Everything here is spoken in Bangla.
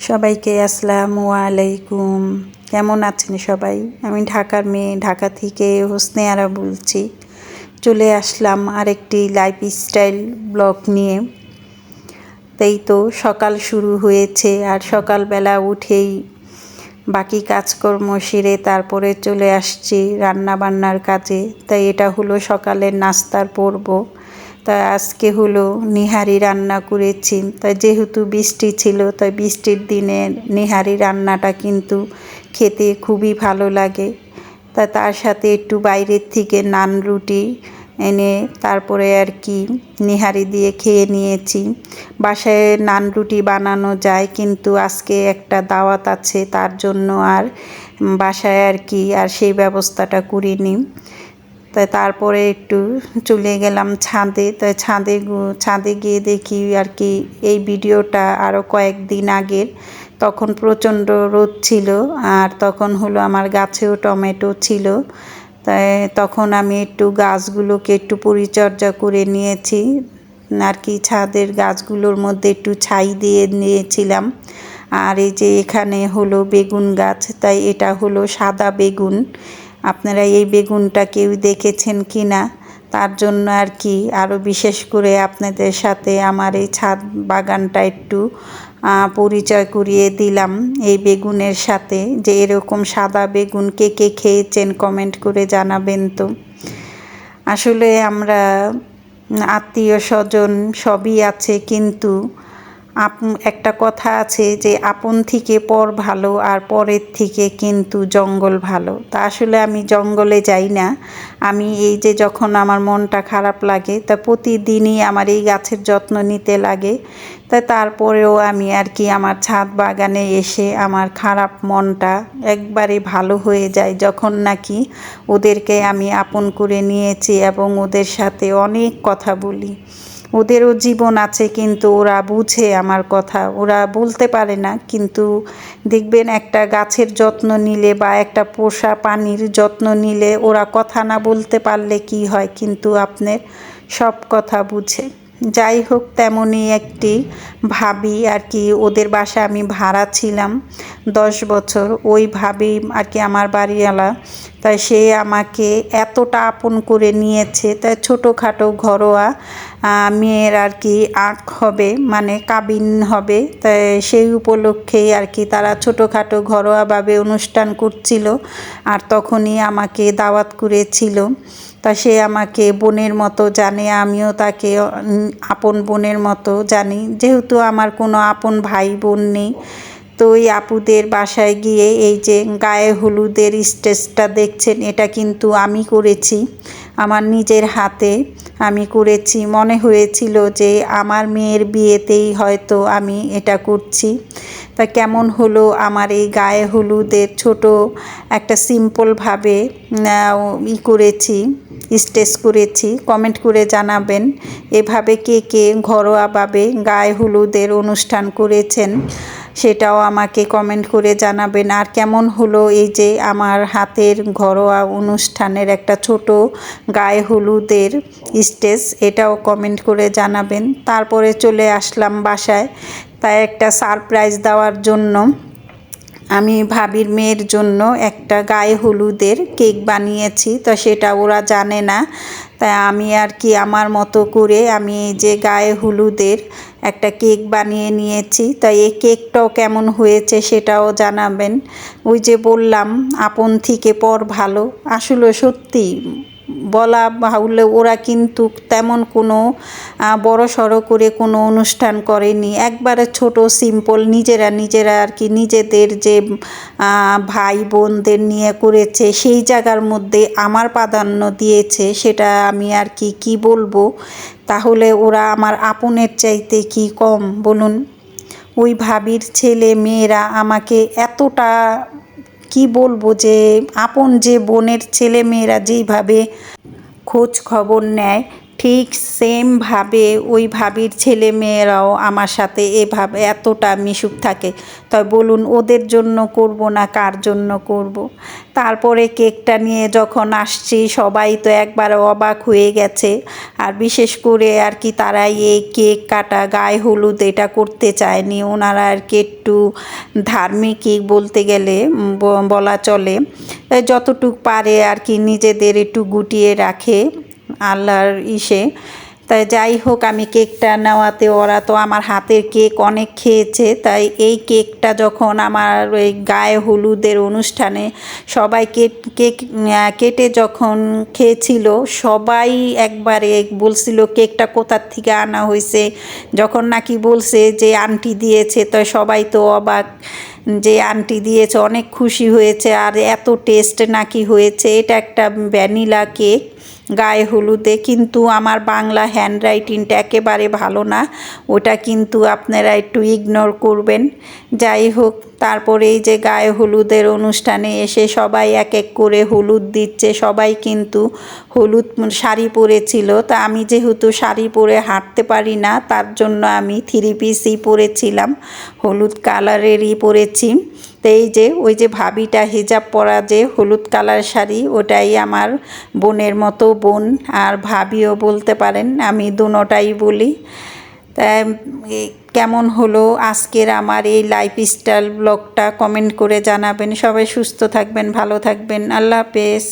সবাইকে আসসালামু আলাইকুম। কেমন আছেন সবাই? আমি ঢাকার মেয়ে, ঢাকা থেকে হোসনে আরা বলছি। চলে আসলাম আরেকটি লাইফস্টাইল ব্লগ নিয়ে। তাই তো সকাল শুরু হয়েছে, আর সকালবেলা উঠেই বাকি কাজকর্ম সেরে তারপরে চলে আসছি রান্না বান্নার কাজে। তাই এটা হলো সকালের নাস্তার পর্ব। তা আজকে হলো নিহারি রান্না করেছি। তাই যেহেতু বৃষ্টি ছিল, তাই বৃষ্টির দিনে নিহারি রান্নাটা কিন্তু খেতে খুবই ভালো লাগে। তা তার সাথে একটু বাইরের থেকে নান রুটি এনে তারপরে আর কি নিহারি দিয়ে খেয়ে নিয়েছি। বাসায় নান রুটি বানানো যায়, কিন্তু আজকে একটা দাওয়াত আছে, তার জন্য আর বাসায় আর কি আর সেই ব্যবস্থাটা করিনি। তাই তারপরে একটু চলে গেলাম ছাদে। তাই ছাদে গিয়ে দেখি আর কি এই ভিডিওটা আরও কয়েকদিন আগের। তখন প্রচণ্ড রোদ ছিল, আর তখন হলো আমার গাছেও টমেটো ছিল। তাই তখন আমি একটু গাছগুলোকে একটু পরিচর্যা করে নিয়েছি আর কি। ছাদের গাছগুলোর মধ্যে একটু ছাই দিয়ে নিয়েছিলাম। আর এই যে এখানে হলো বেগুন গাছ, তাই এটা হলো সাদা বেগুন। আপনারা এই বেগুনটা কেউ দেখেছেন কি না, তার জন্য আর কি আরও বিশেষ করে আপনাদের সাথে আমার এই ছাদ বাগানটা একটু পরিচয় করিয়ে দিলাম এই বেগুনের সাথে। যে এরকম সাদা বেগুন কে কে খেয়েছেন কমেন্ট করে জানাবেন তো। আসলে আমরা আত্মীয় স্বজন সবই আছে, কিন্তু একটা কথা আছে যে আপন থেকে পর ভালো, আর পরের থেকে কিন্তু জঙ্গল ভালো। তা আসলে আমি জঙ্গলে যাই না। আমি এই যে যখন আমার মনটা খারাপ লাগে, তা প্রতিদিনই আমার এই গাছের যত্ন নিতে লাগে। তারপরেও আমি আর কি আমার ছাদ বাগানে এসে আমার খারাপ মনটা একবারে ভালো হয়ে যায় যখন নাকি ওদেরকে আমি আপন করে নিয়েছি এবং ওদের সাথে অনেক কথা বলি। ওদেরও জীবন আছে, কিন্তু ওরা বুঝে আমার কথা। ওরা বলতে পারে না, কিন্তু দেখবেন একটা গাছের যত্ন নিলে বা একটা পোষা প্রাণীর যত্ন নিলে ওরা কথা না বলতে পারলে কি হয়, কিন্তু আপনার সব কথা বুঝে। যাই হোক, তেমনই একটি ভাবি আর কি, ওদের বাসায় আমি ভাড়া ছিলাম 10 বছর। ওই ভাবি আর কি আমার বাড়িওয়ালা। তাই সে আমাকে এতটা আপন করে নিয়েছে। তাই ছোটোখাটো ঘরোয়া মেয়ের আর কি আঁক হবে, মানে কাবিন হবে। তাই সেই উপলক্ষেই আর কি তারা ছোটোখাটো ঘরোয়াভাবে অনুষ্ঠান করছিল, আর তখনই আমাকে দাওয়াত করেছিল। তা সে আমাকে বোনের মতো জানে, আমিও তাকে আপন বোনের মতো জানি, যেহেতু আমার কোনো আপন ভাই বোন নেই। তো ওই আপুদের বাসায় গিয়ে এই যে গায়ে হলুদের স্টেজটা দেখছেন, এটা কিন্তু আমি করেছি, আমার নিজের হাতে আমি করেছি। মনে হয়েছিল যে আমার মেয়ের বিয়েতেই হয়তো আমি এটা করছি। তা কেমন হলো আমার এই গায়ে হলুদের ছোট একটা সিম্পলভাবে করেছি, স্টেজ করেছি। কমেন্ট করে জানাবেন এভাবে কে কে ঘরোয়াভাবে গায়ে হলুদের অনুষ্ঠান করেছেন, সেটাও আমাকে কমেন্ট করে জানাবেন। আর কেমন হলো এই যে আমার হাতের ঘরোয়া অনুষ্ঠানের একটা ছোট গায়ে হলুদের স্টেজ, এটাও কমেন্ট করে জানাবেন। তারপরে চলে আসলাম বাসায়। তাই একটা সারপ্রাইজ দেওয়ার জন্য আমি ভাবির মেয়ের জন্য একটা গায়ে হলুদের কেক বানিয়েছি। তো সেটা ওরা জানে না, তাই আমি আর কি আমার মতো করে আমি এই যে গায়ে হলুদের একটা কেক বানিয়ে নিয়েছি। তাই এই কেকটাও কেমন হয়েছে সেটাও জানাবেন। ওই যে বললাম আপন থেকে পর ভালো, আসলে সত্যি বলা বাহুল্য। ওরা কিন্তু তেমন কোনো বড় সড়ো করে কোনো অনুষ্ঠান করেনি, একবারে ছোট সিম্পল নিজেরা আর কি নিজেদের যে ভাই বোনদের নিয়ে করেছে, সেই জায়গার মধ্যে আমার প্রাধান্য দিয়েছে। সেটা আমি আর কি বলবো। তাহলে ওরা আমার আপনের চাইতে কি কম বলুন? ওই ভাবির ছেলে মেয়েরা আমাকে এতটা কি বলবো, যে আপন যে বোনের ছেলে মেয়েরা যেইভাবে খোঁজ খবর নেয়, ঠিক সেমভাবে ওই ভাবির ছেলে মেয়েরাও আমার সাথে এভাবে এতটা মিশুক থাকে। তাই বলুন ওদের জন্য করব না কার জন্য করব। তারপরে কেকটা নিয়ে যখন আসছি সবাই তো একবারে অবাক হয়ে গেছে। আর বিশেষ করে আর কি তারা এই কেক কাটা গায়ে হলুদ এটা করতে চায়নি, ওনারা আর কি একটু ধার্মিকই বলতে গেলে বলা চলে। যতটুক পারে আর কি নিজেদের একটু গুটিয়ে রাখে আল্লাহর ইসে। তাই যাই হোক, আমি কেকটা নেওয়াতে ওরা তো আমার হাতের কেক অনেক খেয়েছে, তাই এই কেকটা যখন আমার ওই গায়ে হলুদের অনুষ্ঠানে সবাই কেক কেটে যখন খেয়েছিল, সবাই একবারে বলছিল কেকটা কোথার থেকে আনা হয়েছে। যখন নাকি বলছে যে আন্টি দিয়েছে, তো সবাই তো অবাক যে আন্টি দিয়েছে, অনেক খুশি হয়েছে। আর এত টেস্ট নাকি হয়েছে। এটা একটা ভ্যানিলা কেক গায়ে হলুদে, কিন্তু আমার বাংলা হ্যান্ডরাইটিংটা একেবারে ভালো না, ওটা কিন্তু আপনারা একটু ইগনোর করবেন। যাই হোক, তারপরে এই যে গায়ে হলুদের অনুষ্ঠানে এসে সবাই এক এক করে হলুদ দিচ্ছে। সবাই কিন্তু হলুদ শাড়ি পরেছিল, তা আমি যেহেতু শাড়ি পরে হাঁটতে পারি না, তার জন্য আমি 3 পিসই পরেছিলাম, হলুদ কালারেরই পরেছি। তো এই যে ওই যে ভাবিটা হিজাব পরা যে হলুদ কালার শাড়ি, ওটাই আমার বোনের মতো বোন, আর ভাবিও বলতে পারেন, আমি দুটোটাই বলি। তাই কেমন হলো আজকের আমার এই লাইফস্টাইল ব্লগটা কমেন্ট করে জানাবেন। সবাই সুস্থ থাকবেন, ভালো থাকবেন। আল্লাহ হাফেজ।